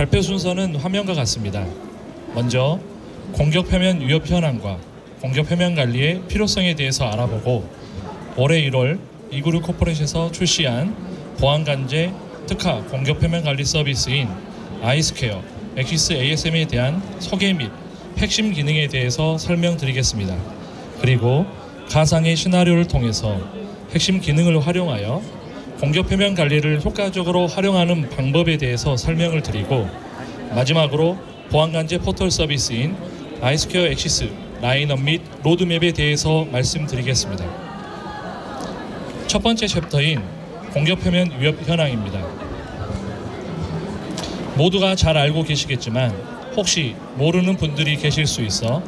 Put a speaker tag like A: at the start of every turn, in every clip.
A: 발표 순서는 화면과 같습니다. 먼저 공격 표면 위협 현황과 공격 표면 관리의 필요성에 대해서 알아보고 올해 1월 이그룹 코퍼레이션에서 출시한 보안 관제 특화 공격 표면 관리 서비스인 아이스퀘어 엑시스 ASM에 대한 소개 및 핵심 기능에 대해서 설명드리겠습니다. 그리고 가상의 시나리오를 통해서 핵심 기능을 활용하여 공격 표면 관리를 효과적으로 활용하는 방법에 대해서 설명을 드리고 마지막으로 보안 관제 포털 서비스인 아이스퀘어 엑시스 라인업 및 로드맵에 대해서 말씀드리겠습니다. 첫 번째 챕터인 공격 표면 위협 현황입니다. 모두가 잘 알고 계시겠지만 혹시 모르는 분들이 계실 수 있어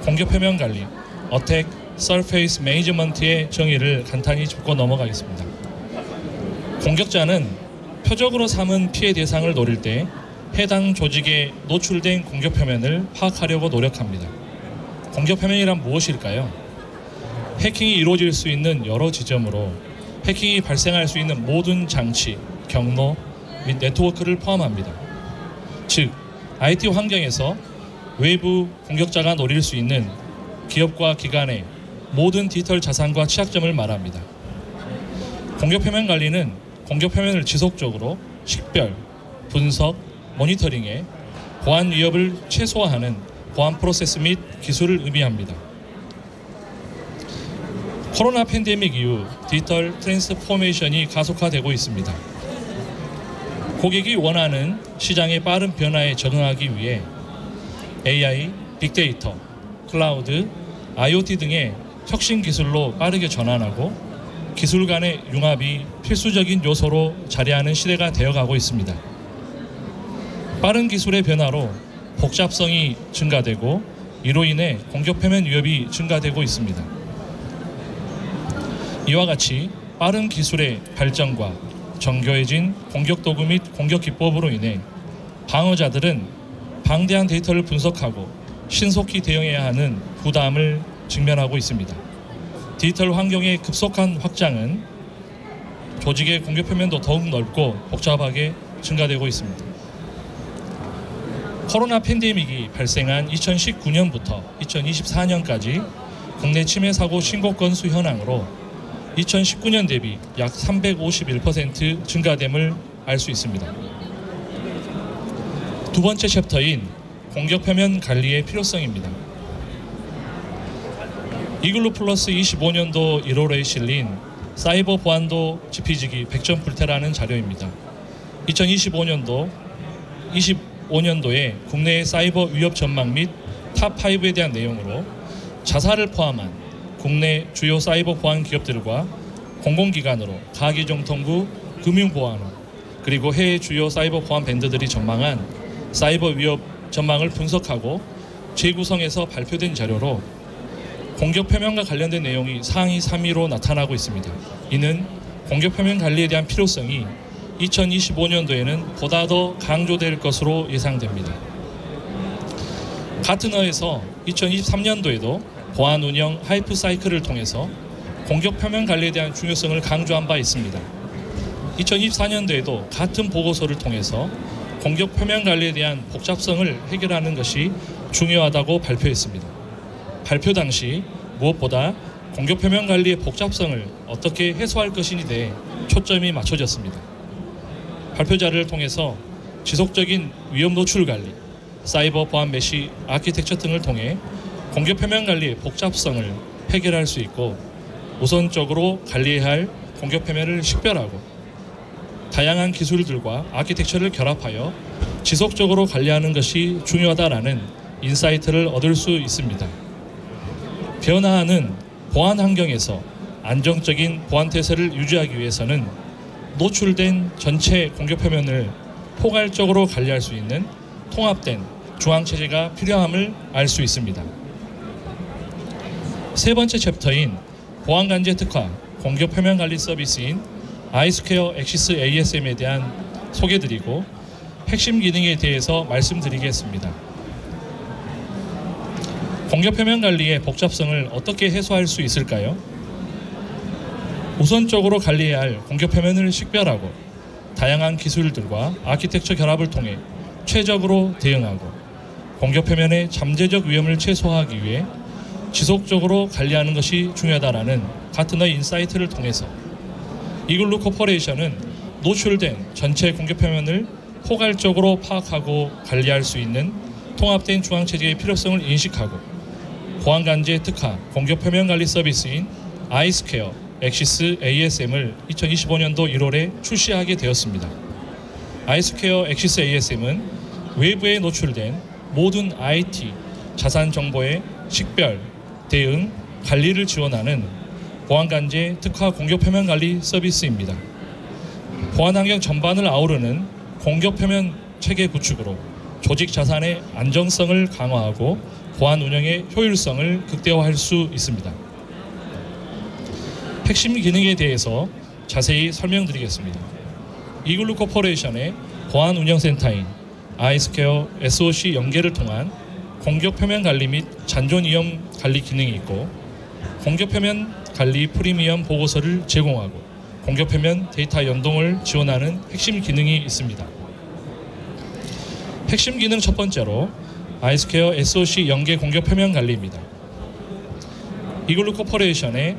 A: 공격 표면 관리, Attack Surface Management의 정의를 간단히 짚고 넘어가겠습니다. 공격자는 표적으로 삼은 피해 대상을 노릴 때 해당 조직에 노출된 공격 표면을 파악하려고 노력합니다. 공격 표면이란 무엇일까요? 해킹이 이루어질 수 있는 여러 지점으로 해킹이 발생할 수 있는 모든 장치, 경로 및 네트워크를 포함합니다. 즉, IT 환경에서 외부 공격자가 노릴 수 있는 기업과 기관의 모든 디지털 자산과 취약점을 말합니다. 공격 표면 관리는 공격 표면을 지속적으로 식별, 분석, 모니터링해 보안 위협을 최소화하는 보안 프로세스 및 기술을 의미합니다. 코로나 팬데믹 이후 디지털 트랜스포메이션이 가속화되고 있습니다. 고객이 원하는 시장의 빠른 변화에 적응하기 위해 AI, 빅데이터, 클라우드, IoT 등의 혁신 기술로 빠르게 전환하고 기술 간의 융합이 필수적인 요소로 자리하는 시대가 되어가고 있습니다. 빠른 기술의 변화로 복잡성이 증가되고 이로 인해 공격 표면 위협이 증가되고 있습니다. 이와 같이 빠른 기술의 발전과 정교해진 공격 도구 및 공격 기법으로 인해 방어자들은 방대한 데이터를 분석하고 신속히 대응해야 하는 부담을 직면하고 있습니다. 디지털 환경의 급속한 확장은 조직의 공격 표면도 더욱 넓고 복잡하게 증가되고 있습니다. 코로나 팬데믹이 발생한 2019년부터 2024년까지 국내 침해 사고 신고 건수 현황으로 2019년 대비 약 351% 증가됨을 알 수 있습니다. 두 번째 챕터인 공격 표면 관리의 필요성입니다. 이글루 플러스 25년도 1월에 실린 사이버 보안도 지피지기 100점 불태라는 자료입니다. 2025년도에 국내의 사이버 위협 전망 및 탑5에 대한 내용으로 자사를 포함한 국내 주요 사이버 보안 기업들과 공공기관으로 가기정통부, 금융보안원, 그리고 해외 주요 사이버 보안 벤더들이 전망한 사이버 위협 전망을 분석하고 재구성해서 발표된 자료로 공격 표면과 관련된 내용이 상위 3위로 나타나고 있습니다. 이는 공격 표면 관리에 대한 필요성이 2025년도에는 보다 더 강조될 것으로 예상됩니다. 가트너에서 2023년도에도 보안 운영 하이프 사이클을 통해서 공격 표면 관리에 대한 중요성을 강조한 바 있습니다. 2024년도에도 같은 보고서를 통해서 공격 표면 관리에 대한 복잡성을 해결하는 것이 중요하다고 발표했습니다. 발표 당시 무엇보다 공격 표면 관리의 복잡성을 어떻게 해소할 것인에 대해 초점이 맞춰졌습니다. 발표 자료를 통해서 지속적인 위험 노출 관리, 사이버 보안 메시 아키텍처 등을 통해 공격 표면 관리의 복잡성을 해결할 수 있고 우선적으로 관리해야 할 공격 표면을 식별하고 다양한 기술들과 아키텍처를 결합하여 지속적으로 관리하는 것이 중요하다라는 인사이트를 얻을 수 있습니다. 변화하는 보안 환경에서 안정적인 보안 태세를 유지하기 위해서는 노출된 전체 공격 표면을 포괄적으로 관리할 수 있는 통합된 중앙체제가 필요함을 알 수 있습니다. 세 번째 챕터인 보안 관제 특화 공격 표면 관리 서비스인 아이스퀘어 엑시스 ASM에 대한 소개드리고 핵심 기능에 대해서 말씀드리겠습니다. 공격 표면 관리의 복잡성을 어떻게 해소할 수 있을까요? 우선적으로 관리해야 할 공격 표면을 식별하고 다양한 기술들과 아키텍처 결합을 통해 최적으로 대응하고 공격 표면의 잠재적 위험을 최소화하기 위해 지속적으로 관리하는 것이 중요하다라는 가트너의 인사이트를 통해서 이글루 코퍼레이션은 노출된 전체 공격 표면을 포괄적으로 파악하고 관리할 수 있는 통합된 중앙체계의 필요성을 인식하고 보안관제 특화 공격 표면 관리 서비스인 아이스퀘어 엑시스 ASM을 2025년도 1월에 출시하게 되었습니다. 아이스퀘어 엑시스 ASM은 외부에 노출된 모든 IT 자산 정보의 식별, 대응, 관리를 지원하는 보안관제 특화 공격 표면 관리 서비스입니다. 보안 환경 전반을 아우르는 공격 표면 체계 구축으로 조직 자산의 안정성을 강화하고 보안 운영의 효율성을 극대화할 수 있습니다. 핵심 기능에 대해서 자세히 설명드리겠습니다. 이글루 코퍼레이션의 보안 운영센터인 아이스퀘어 SOC 연계를 통한 공격 표면 관리 및 잔존 위험 관리 기능이 있고 공격 표면 관리 프리미엄 보고서를 제공하고 공격 표면 데이터 연동을 지원하는 핵심 기능이 있습니다. 핵심 기능 첫 번째로 아이스퀘어 SOC 연계 공격 표면 관리입니다. 이글루 코퍼레이션의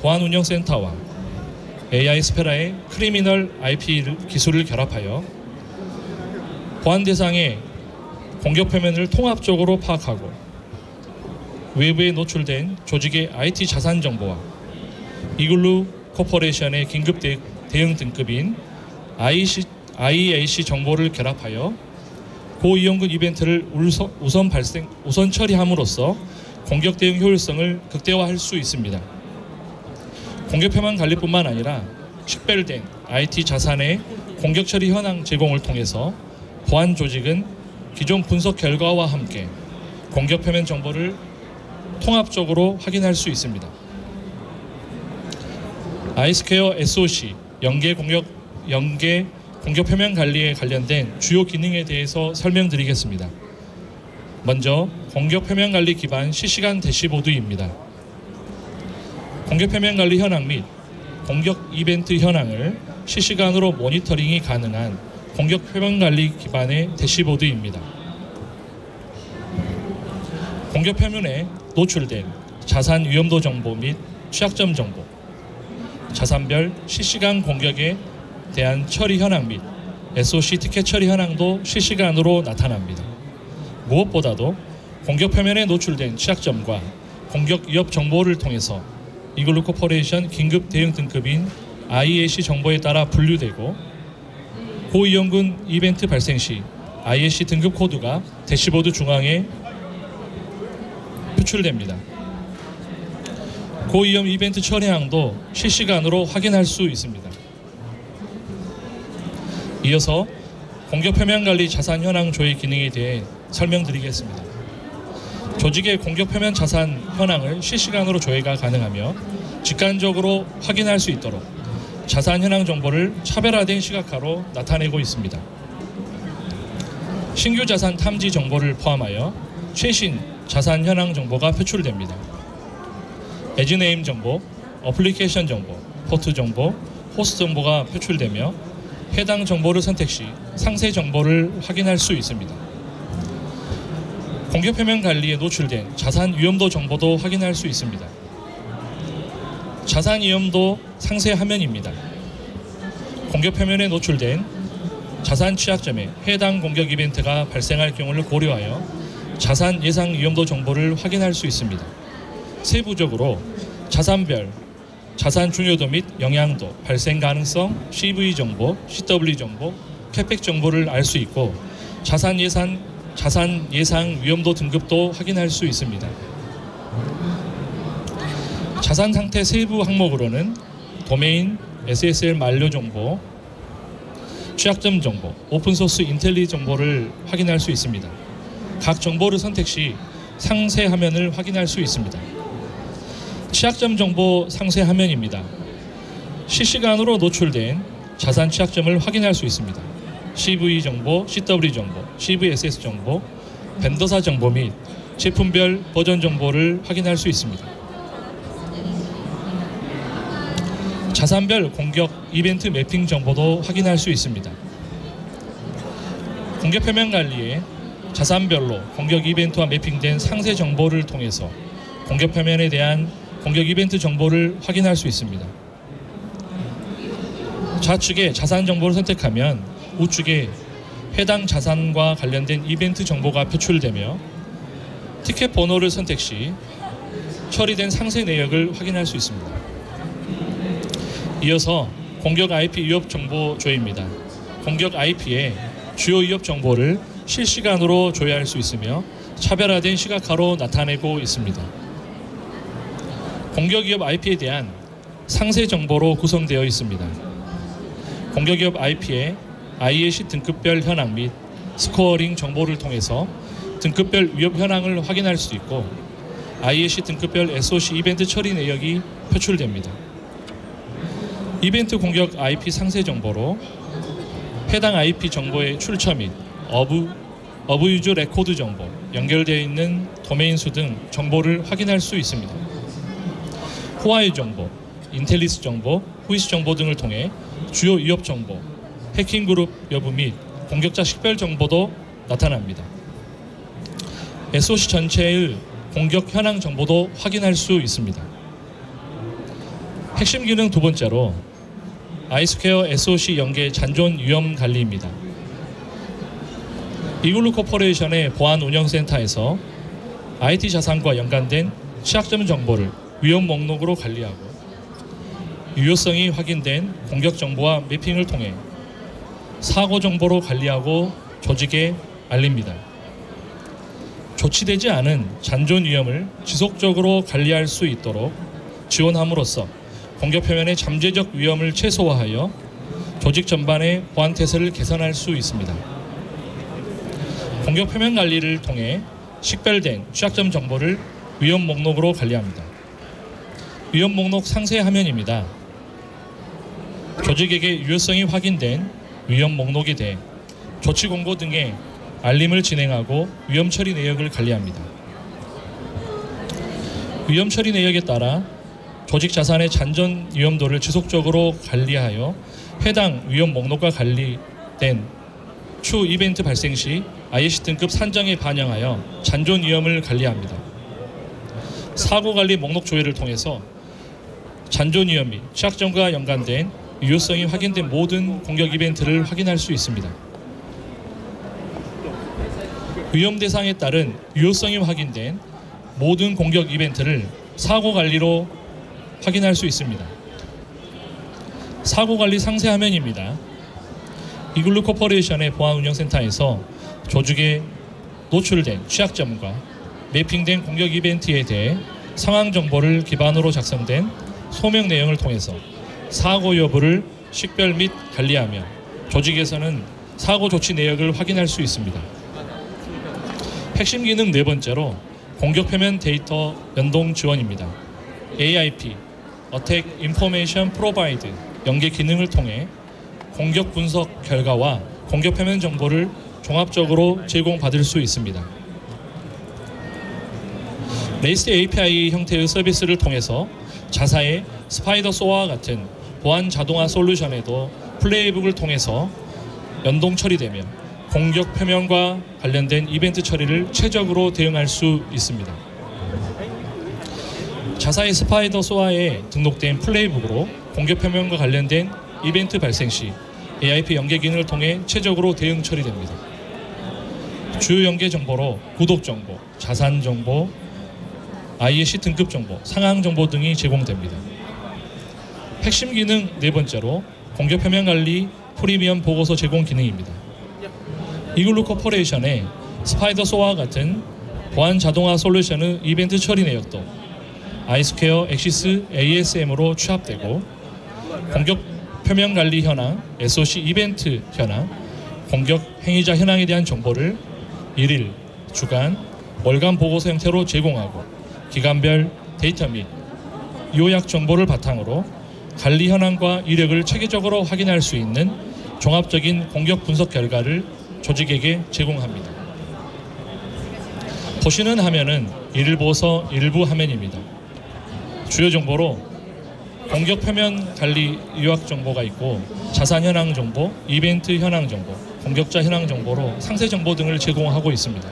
A: 보안 운영 센터와 AI 스페라의 크리미널 IP 기술을 결합하여 보안 대상의 공격 표면을 통합적으로 파악하고 외부에 노출된 조직의 IT 자산 정보와 이글루 코퍼레이션의 긴급 대응 등급인 IEAC 정보를 결합하여 고위험군 이벤트를 우선 처리함으로써 공격 대응 효율성을 극대화할 수 있습니다. 공격 표면 관리뿐만 아니라 식별된 IT 자산의 공격 처리 현황 제공을 통해서 보안 조직은 기존 분석 결과와 함께 공격 표면 정보를 통합적으로 확인할 수 있습니다. 아이스퀘어 SOC 연계 공격 표면 관리에 관련된 주요 기능에 대해서 설명드리겠습니다. 먼저 공격 표면 관리 기반 실시간 대시보드입니다. 공격 표면 관리 현황 및 공격 이벤트 현황을 실시간으로 모니터링이 가능한 공격 표면 관리 기반의 대시보드입니다. 공격 표면에 노출된 자산 위험도 정보 및 취약점 정보, 자산별 실시간 공격에 대한 처리 현황 및 SOC 티켓 처리 현황도 실시간으로 나타납니다. 무엇보다도 공격 표면에 노출된 취약점과 공격 위협 정보를 통해서 이글루 코퍼레이션 긴급 대응 등급인 IEAC 정보에 따라 분류되고 고위험군 이벤트 발생 시 IEAC 등급 코드가 대시보드 중앙에 표출됩니다. 고위험 이벤트 처리량도 실시간으로 확인할 수 있습니다. 이어서 공격 표면 관리 자산 현황 조회 기능에 대해 설명드리겠습니다. 조직의 공격 표면 자산 현황을 실시간으로 조회가 가능하며 직관적으로 확인할 수 있도록 자산 현황 정보를 차별화된 시각화로 나타내고 있습니다. 신규 자산 탐지 정보를 포함하여 최신 자산 현황 정보가 표출됩니다. 에즈네임 정보, 어플리케이션 정보, 포트 정보, 호스트 정보가 표출되며 해당 정보를 선택 시 상세 정보를 확인할 수 있습니다. 공격 표면 관리에 노출된 자산 위험도 정보도 확인할 수 있습니다. 자산 위험도 상세 화면입니다. 공격 표면에 노출된 자산 취약점에 해당 공격 이벤트가 발생할 경우를 고려하여 자산 예상 위험도 정보를 확인할 수 있습니다. 세부적으로 자산별, 자산 중요도 및 영향도, 발생 가능성, CV 정보, CW 정보, 캐펙 정보를 알 수 있고 자산 예상 위험도 등급도 확인할 수 있습니다. 자산 상태 세부 항목으로는 도메인, SSL 만료 정보, 취약점 정보, 오픈소스 인텔리 정보를 확인할 수 있습니다. 각 정보를 선택 시 상세 화면을 확인할 수 있습니다. 취약점 정보 상세 화면입니다. 실시간으로 노출된 자산 취약점을 확인할 수 있습니다. CV 정보, CW 정보, CVSS 정보, 벤더사 정보 및 제품별 버전 정보를 확인할 수 있습니다. 자산별 공격 이벤트 매핑 정보도 확인할 수 있습니다. 공격 표면 관리에 자산별로 공격 이벤트와 매핑된 상세 정보를 통해서 공격 표면에 대한 공격 이벤트 정보를 확인할 수 있습니다. 좌측에 자산 정보를 선택하면 우측에 해당 자산과 관련된 이벤트 정보가 표출되며 티켓 번호를 선택 시 처리된 상세 내역을 확인할 수 있습니다. 이어서 공격 IP 위협 정보 조회입니다. 공격 IP의 주요 위협 정보를 실시간으로 조회할 수 있으며 차별화된 시각화로 나타내고 있습니다. 공격 위협 IP에 대한 상세 정보로 구성되어 있습니다. 공격 위협 IP의 IAC 등급별 현황 및 스코어링 정보를 통해서 등급별 위협 현황을 확인할 수 있고 IAC 등급별 SOC 이벤트 처리 내역이 표출됩니다. 이벤트 공격 IP 상세 정보로 해당 IP 정보의 출처 및 어브유즈 레코드 정보, 연결되어 있는 도메인 수 등 정보를 확인할 수 있습니다. 호와이 정보, 인텔리스 정보, 후이스 정보 등을 통해 주요 위협 정보, 해킹 그룹 여부 및 공격자 식별 정보도 나타납니다. SOC 전체의 공격 현황 정보도 확인할 수 있습니다. 핵심 기능 두 번째로 아이스퀘어 SOC 연계 잔존 위험 관리입니다. 이글루 코퍼레이션의 보안 운영센터에서 IT 자산과 연관된 취약점 정보를 위험 목록으로 관리하고 유효성이 확인된 공격 정보와 매핑을 통해 사고 정보로 관리하고 조직에 알립니다. 조치되지 않은 잔존 위험을 지속적으로 관리할 수 있도록 지원함으로써 공격 표면의 잠재적 위험을 최소화하여 조직 전반의 보안 태세를 개선할 수 있습니다. 공격 표면 관리를 통해 식별된 취약점 정보를 위험 목록으로 관리합니다. 위험 목록 상세 화면입니다. 조직에게 유효성이 확인된 위험 목록에 대해 조치 공고 등의 알림을 진행하고 위험 처리 내역을 관리합니다. 위험 처리 내역에 따라 조직 자산의 잔존 위험도를 지속적으로 관리하여 해당 위험 목록과 관리된 추 이벤트 발생 시 IAC 등급 산정에 반영하여 잔존 위험을 관리합니다. 사고 관리 목록 조회를 통해서 잔존 위험 및 취약점과 연관된 유효성이 확인된 모든 공격 이벤트를 확인할 수 있습니다. 위험 대상에 따른 유효성이 확인된 모든 공격 이벤트를 사고 관리로 확인할 수 있습니다. 사고 관리 상세 화면입니다. 이글루 코퍼레이션의 보안 운영센터에서 조직에 노출된 취약점과 매핑된 공격 이벤트에 대해 상황 정보를 기반으로 작성된 소명 내용을 통해서 사고 여부를 식별 및 관리하며 조직에서는 사고 조치 내역을 확인할 수 있습니다. 핵심 기능 네 번째로 공격 표면 데이터 연동 지원입니다. AIP, Attack Information Provide 연계 기능을 통해 공격 분석 결과와 공격 표면 정보를 종합적으로 제공받을 수 있습니다. REST API 형태의 서비스를 통해서 자사의 스파이더 소어와 같은 보안 자동화 솔루션에도 플레이북을 통해서 연동 처리되며 공격 표면과 관련된 이벤트 처리를 최적으로 대응할 수 있습니다. 자사의 스파이더 소어에 등록된 플레이북으로 공격 표면과 관련된 이벤트 발생 시 AIP 연계 기능을 통해 최적으로 대응 처리됩니다. 주요 연계 정보로 구독 정보, 자산 정보, IAC 등급 정보, 상황 정보 등이 제공됩니다. 핵심 기능 네 번째로 공격 표면 관리 프리미엄 보고서 제공 기능입니다. 이글루 코퍼레이션의 스파이더 소어와 같은 보안 자동화 솔루션의 이벤트 처리 내역도 아이스퀘어 엑시스 ASM으로 취합되고 공격 표면 관리 현황, SOC 이벤트 현황, 공격 행위자 현황에 대한 정보를 일일, 주간, 월간 보고서 형태로 제공하고 기간별 데이터 및 요약 정보를 바탕으로 관리 현황과 이력을 체계적으로 확인할 수 있는 종합적인 공격 분석 결과를 조직에게 제공합니다. 보시는 화면은 일일보고서 일부 화면입니다. 주요 정보로 공격 표면 관리 요약 정보가 있고 자산 현황 정보, 이벤트 현황 정보, 공격자 현황 정보로 상세 정보 등을 제공하고 있습니다.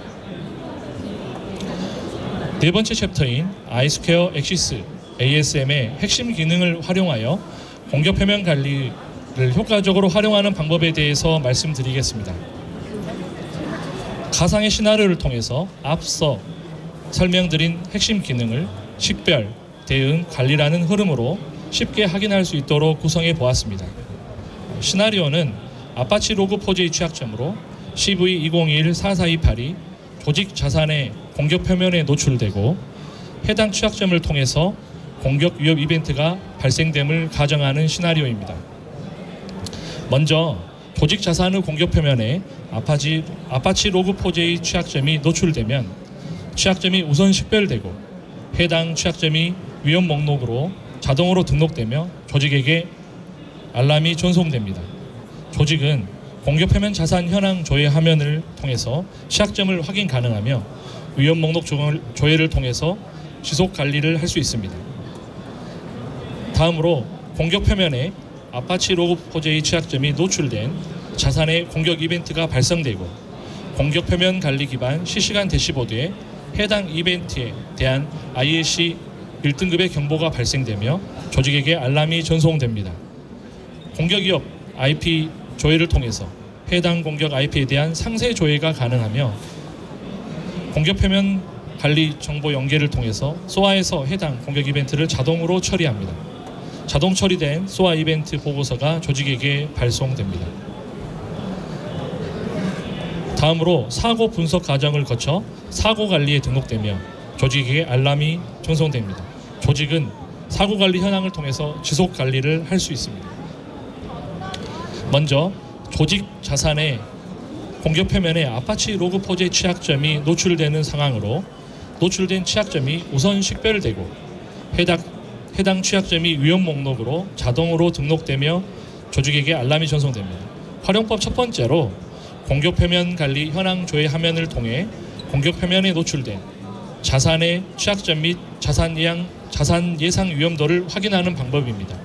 A: 네 번째 챕터인 아이스퀘어 엑시스 ASM의 핵심 기능을 활용하여 공격 표면 관리를 효과적으로 활용하는 방법에 대해서 말씀드리겠습니다. 가상의 시나리오를 통해서 앞서 설명드린 핵심 기능을 식별, 대응, 관리라는 흐름으로 쉽게 확인할 수 있도록 구성해 보았습니다. 시나리오는 아파치 로그4j 취약점으로 CV2021-4428이 조직 자산의 공격 표면에 노출되고 해당 취약점을 통해서 공격 위협 이벤트가 발생됨을 가정하는 시나리오입니다. 먼저 조직 자산의 공격 표면에 아파치 로그4j 취약점이 노출되면 취약점이 우선 식별되고 해당 취약점이 위협 목록으로 자동으로 등록되며 조직에게 알람이 전송됩니다. 조직은 공격 표면 자산 현황 조회 화면을 통해서 취약점을 확인 가능하며 위협 목록 조회를 통해서 지속 관리를 할 수 있습니다. 다음으로 공격 표면에 아파치 로그4j 취약점이 노출된 자산의 공격 이벤트가 발생되고 공격 표면 관리 기반 실시간 대시보드에 해당 이벤트에 대한 ISC 1등급의 경보가 발생되며 조직에게 알람이 전송됩니다. 공격 위협 IP 조회를 통해서 해당 공격 IP에 대한 상세 조회가 가능하며 공격 표면 관리 정보 연계를 통해서 SOA에서 해당 공격 이벤트를 자동으로 처리합니다. 자동 처리된 SOA 이벤트 보고서가 조직에게 발송됩니다. 다음으로 사고 분석 과정을 거쳐 사고 관리에 등록되며 조직에게 알람이 전송됩니다. 조직은 사고 관리 현황을 통해서 지속 관리를 할 수 있습니다. 먼저 조직 자산의 공격 표면에 아파치 로그4j 취약점이 노출되는 상황으로 노출된 취약점이 우선 식별되고 해당 취약점이 위협 목록으로 자동으로 등록되며 조직에게 알람이 전송됩니다. 활용법 첫 번째로 공격 표면 관리 현황 조회 화면을 통해 공격 표면에 노출된 자산의 취약점 및 자산 예상 위험도를 확인하는 방법입니다.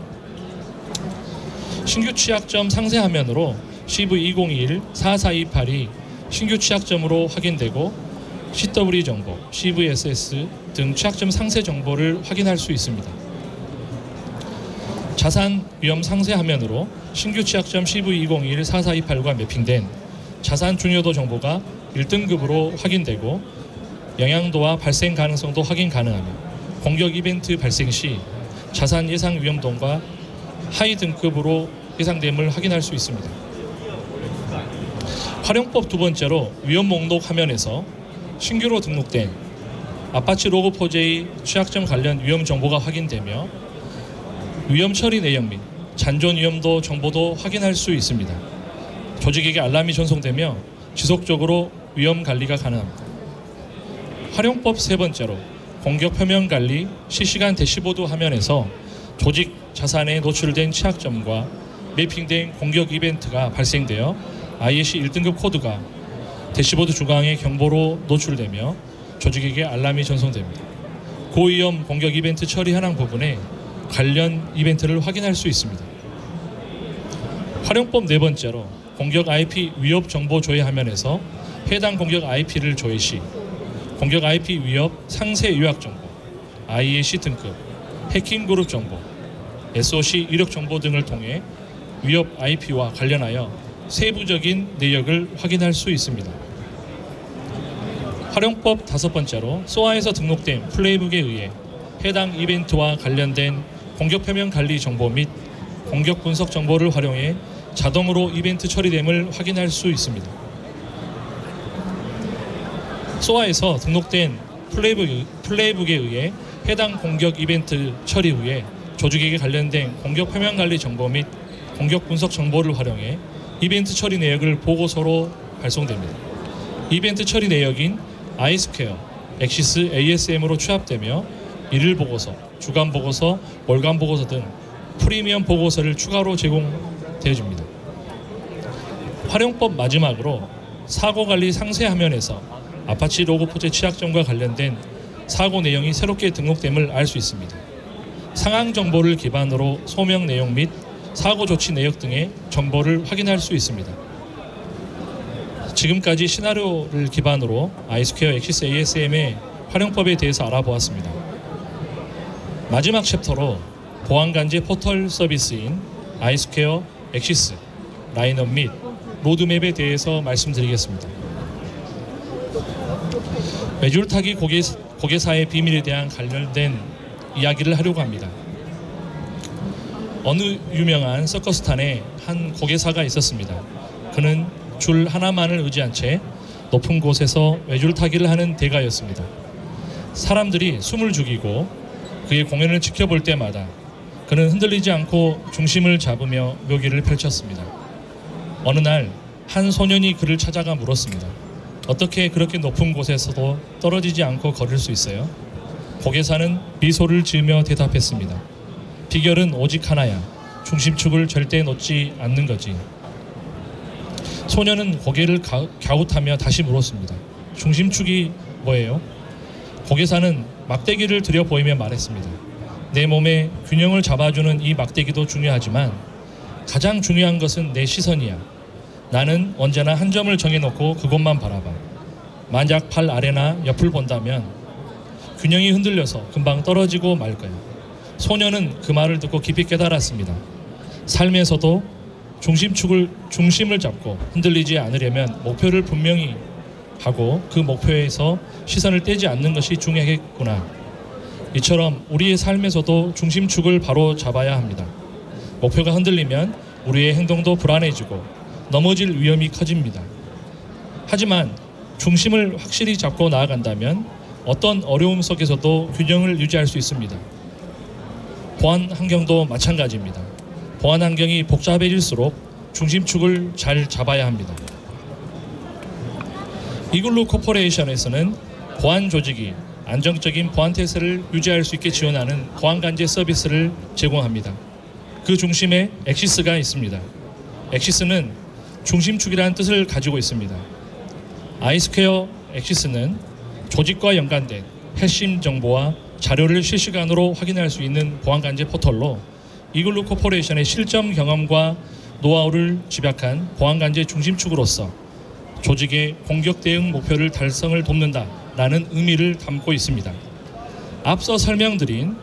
A: 신규 취약점 상세 화면으로 CV2021-4428이 신규 취약점으로 확인되고 CW 정보, CVSS 등 취약점 상세 정보를 확인할 수 있습니다. 자산 위험 상세 화면으로 신규 취약점 CV2021-4428과 매핑된 자산 중요도 정보가 1등급으로 확인되고 영향도와 발생 가능성도 확인 가능하며 공격 이벤트 발생 시 자산 예상 위험도가 하위 등급으로 예상됨을 확인할 수 있습니다. 활용법 두 번째로 위험 목록 화면에서 신규로 등록된 아파치 로그4j 취약점 관련 위험 정보가 확인되며 위험 처리 내역 및 잔존 위험도 정보도 확인할 수 있습니다. 조직에게 알람이 전송되며 지속적으로 위험 관리가 가능합니다. 활용법 세 번째로 공격 표면 관리 실시간 대시보드 화면에서 조직 자산에 노출된 취약점과 매핑된 공격 이벤트가 발생되어 ISC 1등급 코드가 대시보드 중앙의 경보로 노출되며 조직에게 알람이 전송됩니다. 고위험 공격 이벤트 처리 현황 부분에 관련 이벤트를 확인할 수 있습니다. 활용법 네 번째로 공격 IP 위협 정보 조회 화면에서 해당 공격 IP를 조회 시 공격 IP 위협 상세 요약 정보, ISC 등급, 해킹 그룹 정보, SOC 이력 정보 등을 통해 위협 IP와 관련하여 세부적인 내역을 확인할 수 있습니다. 활용법 다섯 번째로 SOA에서 등록된 플레이북에 의해 해당 이벤트와 관련된 공격 표면 관리 정보 및 공격 분석 정보를 활용해 자동으로 이벤트 처리됨을 확인할 수 있습니다. SOA에서 등록된 플레이북에 의해 해당 공격 이벤트 처리 후에 조직에게 관련된 공격 표면 관리 정보 및 공격 분석 정보를 활용해 이벤트 처리 내역을 보고서로 발송됩니다. 이벤트 처리 내역인 아이스퀘어, 엑시스 ASM으로 취합되며 일일 보고서, 주간 보고서, 월간 보고서 등 프리미엄 보고서를 추가로 제공되어줍니다. 활용법 마지막으로 사고관리 상세 화면에서 아파치 로그4j 취약점과 관련된 사고 내용이 새롭게 등록됨을 알 수 있습니다. 상황 정보를 기반으로 소명 내용 및 사고 조치 내역 등의 정보를 확인할 수 있습니다. 지금까지 시나리오를 기반으로 아이스퀘어 엑시스 ASM의 활용법에 대해서 알아보았습니다. 마지막 챕터로 보안관제 포털 서비스인 아이스퀘어 엑시스 라인업 및 로드맵에 대해서 말씀드리겠습니다. 외줄 타기 고개사의 비밀에 대한 관련된 이야기를 하려고 합니다. 어느 유명한 서커스탄에 한 고개사가 있었습니다. 그는 줄 하나만을 의지한 채 높은 곳에서 외줄 타기를 하는 대가였습니다. 사람들이 숨을 죽이고 그의 공연을 지켜볼 때마다 그는 흔들리지 않고 중심을 잡으며 묘기를 펼쳤습니다. 어느 날 한 소년이 그를 찾아가 물었습니다. 어떻게 그렇게 높은 곳에서도 떨어지지 않고 걸을 수 있어요? 고개사는 미소를 지으며 대답했습니다. 비결은 오직 하나야. 중심축을 절대 놓지 않는 거지. 소년은 고개를 갸웃하며 다시 물었습니다. 중심축이 뭐예요? 고개사는 막대기를 들여 보이며 말했습니다. 내 몸에 균형을 잡아주는 이 막대기도 중요하지만 가장 중요한 것은 내 시선이야. 나는 언제나 한 점을 정해놓고 그곳만 바라봐. 만약 팔 아래나 옆을 본다면 균형이 흔들려서 금방 떨어지고 말 거야. 소년은 그 말을 듣고 깊이 깨달았습니다. 삶에서도 중심을 잡고 흔들리지 않으려면 목표를 분명히 하고 그 목표에서 시선을 떼지 않는 것이 중요하겠구나. 이처럼 우리의 삶에서도 중심축을 바로 잡아야 합니다. 목표가 흔들리면 우리의 행동도 불안해지고 넘어질 위험이 커집니다. 하지만 중심을 확실히 잡고 나아간다면 어떤 어려움 속에서도 균형을 유지할 수 있습니다. 보안 환경도 마찬가지입니다. 보안 환경이 복잡해질수록 중심축을 잘 잡아야 합니다. 이글루 코퍼레이션에서는 보안 조직이 안정적인 보안 태세를 유지할 수 있게 지원하는 보안관제 서비스를 제공합니다. 그 중심에 엑시스가 있습니다. 엑시스는 중심축이라는 뜻을 가지고 있습니다. 아이스퀘어 엑시스는 조직과 연관된 핵심 정보와 자료를 실시간으로 확인할 수 있는 보안관제 포털로 이글루 코퍼레이션의 실전 경험과 노하우를 집약한 보안관제 중심축으로서 조직의 공격 대응 목표를 달성을 돕는다라는 의미를 담고 있습니다. 앞서 설명드린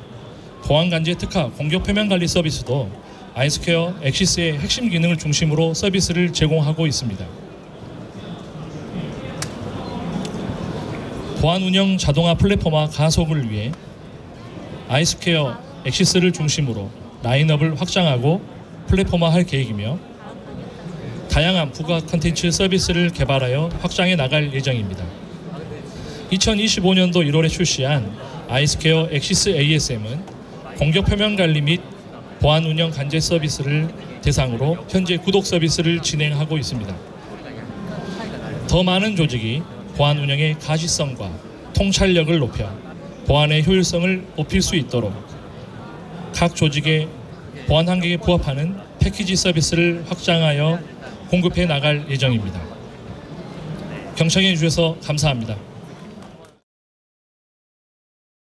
A: 보안관제 특화 공격 표면 관리 서비스도 아이스퀘어 엑시스의 핵심 기능을 중심으로 서비스를 제공하고 있습니다. 보안 운영 자동화 플랫폼화 가속을 위해 아이스퀘어 엑시스를 중심으로 라인업을 확장하고 플랫폼화할 계획이며 다양한 부가 콘텐츠 서비스를 개발하여 확장해 나갈 예정입니다. 2025년도 1월에 출시한 아이스퀘어 엑시스 ASM은 공격 표면 관리 및 보안 운영 관제 서비스를 대상으로 현재 구독 서비스를 진행하고 있습니다. 더 많은 조직이 보안 운영의 가시성과 통찰력을 높여 보안의 효율성을 높일 수 있도록 각 조직의 보안 환경에 부합하는 패키지 서비스를 확장하여 공급해 나갈 예정입니다. 경청해 주셔서 감사합니다.